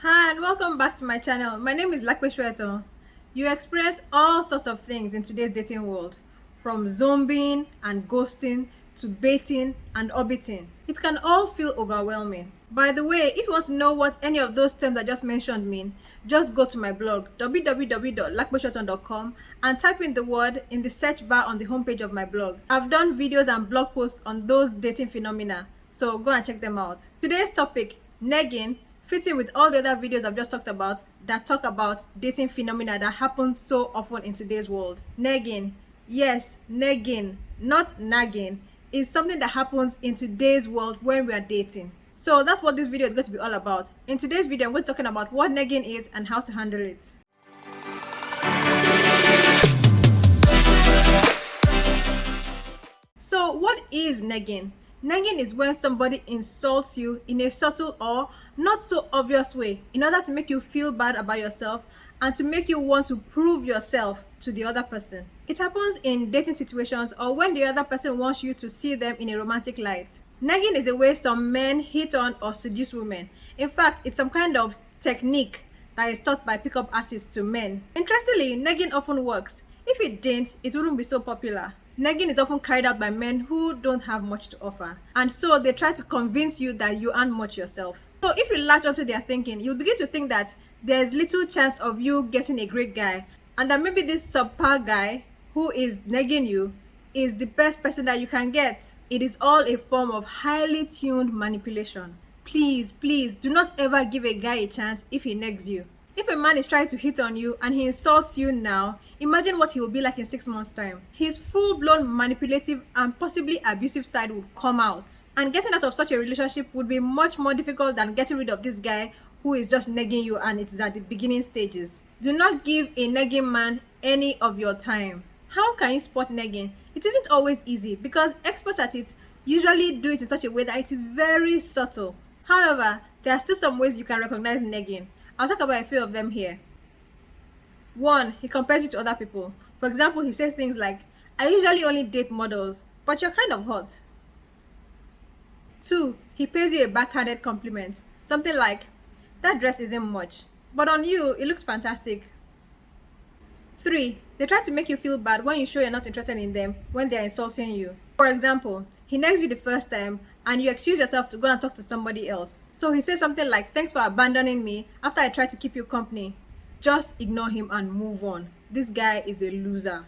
Hi and welcome back to my channel. My name is Lape. You experience all sorts of things in today's dating world, from zombieing and ghosting to baiting and orbiting. It can all feel overwhelming. By the way, if you want to know what any of those terms I just mentioned mean, just go to my blog www.lakpeshoton.com and type in the word in the search bar on the homepage of my blog. I've done videos and blog posts on those dating phenomena, so go and check them out. Today's topic, negging, fits in with all the other videos I've just talked about that talk about dating phenomena that happen so often in today's world. Negging, yes, negging, not nagging, is something that happens in today's world when we are dating. So that's what this video is going to be all about. In today's video, I'm going to be talking about what negging is and how to handle it. So what is negging? Negging is when somebody insults you in a subtle or not so obvious way in order to make you feel bad about yourself and to make you want to prove yourself to the other person. It happens in dating situations or when the other person wants you to see them in a romantic light. Negging is a way some men hit on or seduce women. In fact, it's some kind of technique that is taught by pickup artists to men. Interestingly, negging often works. If it didn't, it wouldn't be so popular. Negging is often carried out by men who don't have much to offer, and so they try to convince you that you aren't much yourself. So if you latch onto their thinking, you'll begin to think that there's little chance of you getting a great guy, and that maybe this subpar guy who is negging you is the best person that you can get. It is all a form of highly tuned manipulation. Please do not ever give a guy a chance if he negs you. If a man is trying to hit on you and he insults you now, imagine what he will be like in 6 months' time. His full-blown manipulative and possibly abusive side would come out. And getting out of such a relationship would be much more difficult than getting rid of this guy who is just negging you and it's at the beginning stages. Do not give a negging man any of your time. How can you spot negging? It isn't always easy because experts at it usually do it in such a way that it is very subtle. However, there are still some ways you can recognize negging. I'll talk about a few of them here. 1. He compares you to other people. For example, he says things like, I usually only date models, but you're kind of hot. 2. He pays you a backhanded compliment. Something like, that dress isn't much, but on you, it looks fantastic. 3. They try to make you feel bad when you show you're not interested in them when they're insulting you. For example, he negs you the first time and you excuse yourself to go and talk to somebody else. So he says something like, thanks for abandoning me after I tried to keep you company. Just ignore him and move on. This guy is a loser.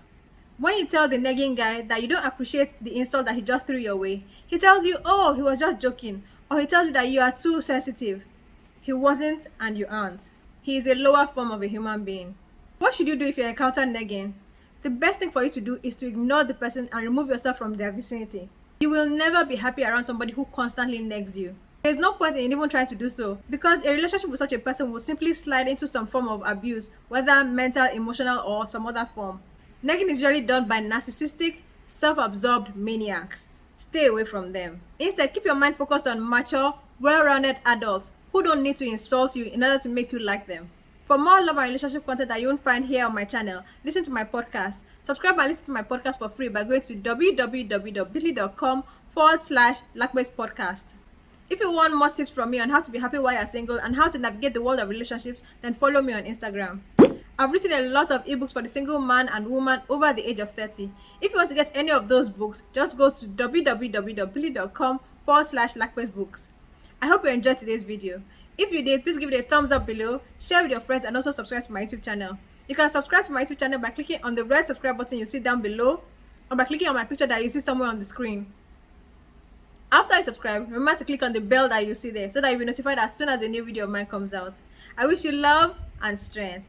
When you tell the negging guy that you don't appreciate the insult that he just threw your way, he tells you, oh, he was just joking. Or he tells you that you are too sensitive. He wasn't and you aren't. He is a lower form of a human being. What should you do if you encounter negging? The best thing for you to do is to ignore the person and remove yourself from their vicinity. You will never be happy around somebody who constantly negs you. There's no point in even trying to do so because a relationship with such a person will simply slide into some form of abuse, whether mental, emotional, or some other form. Negging is usually done by narcissistic, self-absorbed maniacs. Stay away from them. Instead, keep your mind focused on mature, well-rounded adults who don't need to insult you in order to make you like them. For more love and relationship content that you won't find here on my channel, listen to my podcast. Subscribe and listen to my podcast for free by going to www.bit.ly.com/LapeSpodcast. If you want more tips from me on how to be happy while you're single and how to navigate the world of relationships, then follow me on Instagram. I've written a lot of ebooks for the single man and woman over the age of 30. If you want to get any of those books, just go to www.bit.com/LapeSbooks. I hope you enjoyed today's video. If you did, please give it a thumbs up below, share with your friends, and also subscribe to my YouTube channel. You can subscribe to my YouTube channel by clicking on the red subscribe button you see down below or by clicking on my picture that you see somewhere on the screen. After you subscribe, remember to click on the bell that you see there so that you'll be notified as soon as a new video of mine comes out. I wish you love and strength.